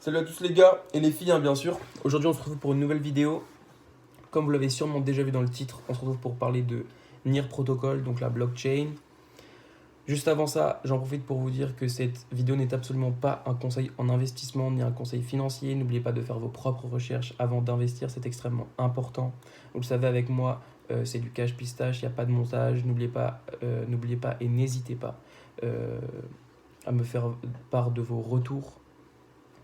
Salut à tous les gars et les filles, hein, bien sûr. Aujourd'hui, on se retrouve pour une nouvelle vidéo. Comme vous l'avez sûrement déjà vu dans le titre, on se retrouve pour parler de NIR Protocol, donc la blockchain. Juste avant ça, j'en profite pour vous dire que cette vidéo n'est absolument pas un conseil en investissement ni un conseil financier. N'oubliez pas de faire vos propres recherches avant d'investir, c'est extrêmement important. Vous le savez avec moi, c'est du cash pistache, il n'y a pas de montage. N'oubliez pas et n'hésitez pas à me faire part de vos retours.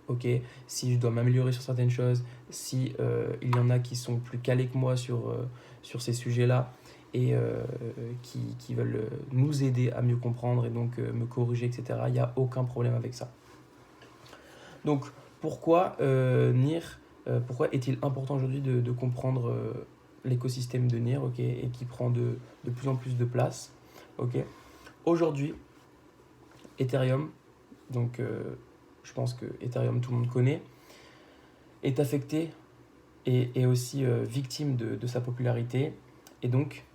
Ok, si je dois m'améliorer sur certaines choses, si il y en a qui sont plus calés que moi sur ces sujets-là et qui veulent nous aider à mieux comprendre et donc me corriger, etc., il n'y a aucun problème avec ça. Donc, pourquoi NIR, pourquoi est-il important aujourd'hui de comprendre l'écosystème de NIR, ok, et qui prend de plus en plus de place, ok. Aujourd'hui, Ethereum, donc je pense que Ethereum, tout le monde connaît, est affecté et aussi victime de sa popularité. Et donc,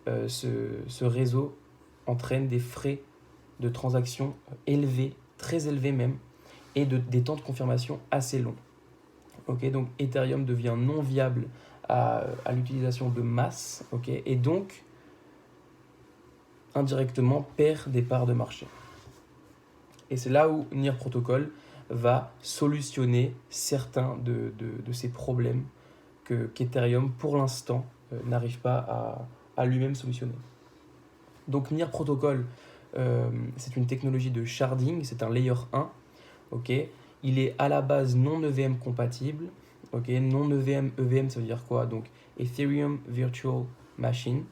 ce réseau entraîne des frais de transaction élevés, très élevés même, et des temps de confirmation assez longs. Okay, donc, Ethereum devient non viable à l'utilisation de masse, okay, et donc, indirectement, perd des parts de marché. Et c'est là où NIR Protocol va solutionner certains de ces problèmes qu'Ethereum, pour l'instant, n'arrive pas à lui-même solutionner. Donc NIR Protocol, c'est une technologie de sharding, c'est un layer 1. Okay, il est à la base non EVM compatible. Okay, non EVM, ça veut dire quoi? Donc Ethereum Virtual Machine.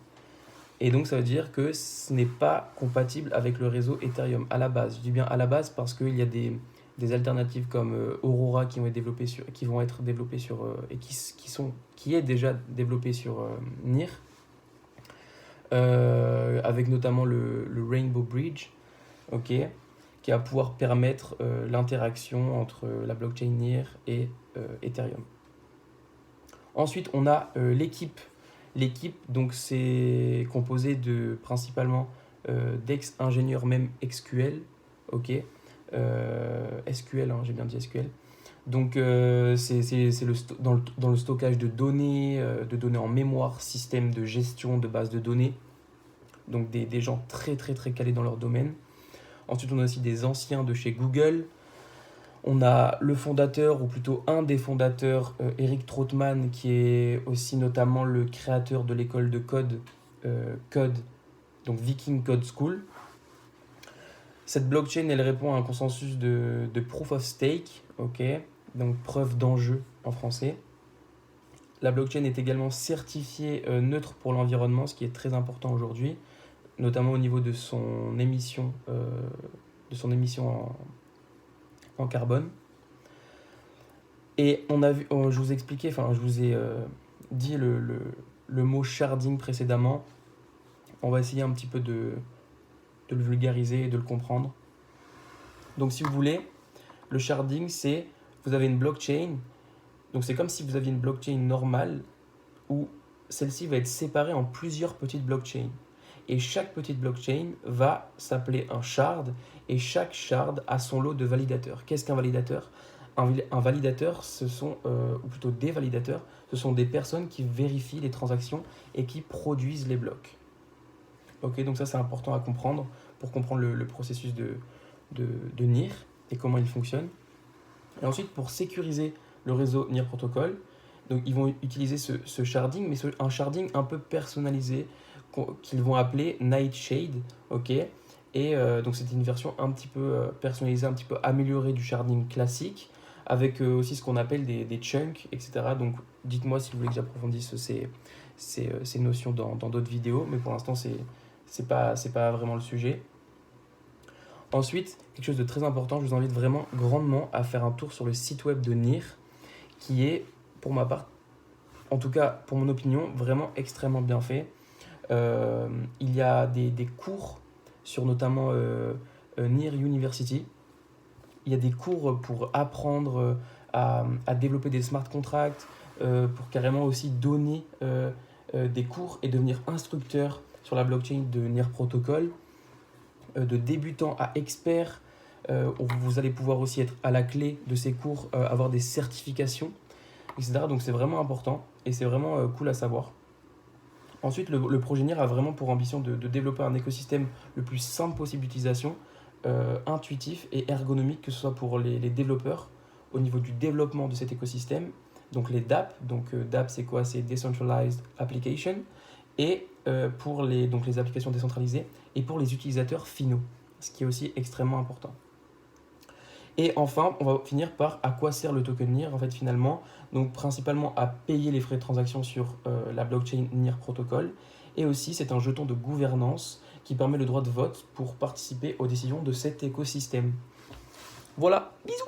Et donc, ça veut dire que ce n'est pas compatible avec le réseau Ethereum à la base. Je dis bien à la base parce qu'il y a des alternatives comme Aurora qui vont être développées sur, et qui est déjà développé sur NIR, avec notamment le Rainbow Bridge, okay, qui va pouvoir permettre l'interaction entre la blockchain NIR et Ethereum. Ensuite, on a l'équipe. L'équipe, donc, c'est composé principalement d'ex-ingénieurs, même SQL. Ok, SQL, hein, j'ai bien dit SQL. Donc, c'est dans le stockage de données en mémoire, système de gestion de bases de données. Donc, des gens très, très, très calés dans leur domaine. Ensuite, on a aussi des anciens de chez Google. On a le fondateur, ou plutôt un des fondateurs, Eric Trautmann, qui est aussi notamment le créateur de l'école de code, donc Viking Code School. Cette blockchain, elle répond à un consensus de proof of stake, okay, donc preuve d'enjeu en français. La blockchain est également certifiée neutre pour l'environnement, ce qui est très important aujourd'hui, notamment au niveau de son émission en carbone. Et je vous ai dit le mot sharding précédemment. On va essayer un petit peu de le vulgariser et de le comprendre. Donc, si vous voulez, le sharding, c'est, vous avez une blockchain. Donc, c'est comme si vous aviez une blockchain normale où celle-ci va être séparée en plusieurs petites blockchains. Et chaque petite blockchain va s'appeler un shard, et chaque shard a son lot de validateurs. Qu'est-ce qu'un validateur ? Un validateur, ou plutôt des validateurs, ce sont des personnes qui vérifient les transactions et qui produisent les blocs. Ok, donc ça, c'est important à comprendre pour comprendre le processus de NIR et comment il fonctionne. Et ensuite, pour sécuriser le réseau NIR Protocol, donc ils vont utiliser ce sharding, mais un sharding un peu personnalisé qu'ils vont appeler Nightshade, ok. Et donc c'est une version un petit peu personnalisée, un petit peu améliorée du sharding classique, avec aussi ce qu'on appelle des chunks, etc. Donc dites-moi si vous voulez que j'approfondisse ces notions dans d'autres vidéos, mais pour l'instant c'est pas vraiment le sujet. Ensuite, quelque chose de très important, je vous invite vraiment grandement à faire un tour sur le site web de NIR, qui est, pour ma part, en tout cas pour mon opinion, vraiment extrêmement bien fait. Il y a des cours sur notamment NIR University. Il y a des cours pour apprendre à développer des smart contracts, pour carrément aussi donner des cours et devenir instructeur sur la blockchain de NIR Protocol, de débutant à expert. Vous allez pouvoir aussi être à la clé de ces cours, avoir des certifications, etc. Donc c'est vraiment important et c'est vraiment cool à savoir. Ensuite, le projet NIR a vraiment pour ambition de développer un écosystème le plus simple possible d'utilisation, intuitif et ergonomique, que ce soit pour les développeurs, au niveau du développement de cet écosystème, donc les DApp. Donc DApp, c'est quoi? C'est Decentralized Application. Et pour donc les applications décentralisées, et pour les utilisateurs finaux, ce qui est aussi extrêmement important. Et enfin, on va finir par à quoi sert le token NIR en fait finalement. Donc principalement à payer les frais de transaction sur la blockchain NIR Protocol. Et aussi c'est un jeton de gouvernance qui permet le droit de vote pour participer aux décisions de cet écosystème. Voilà, bisous.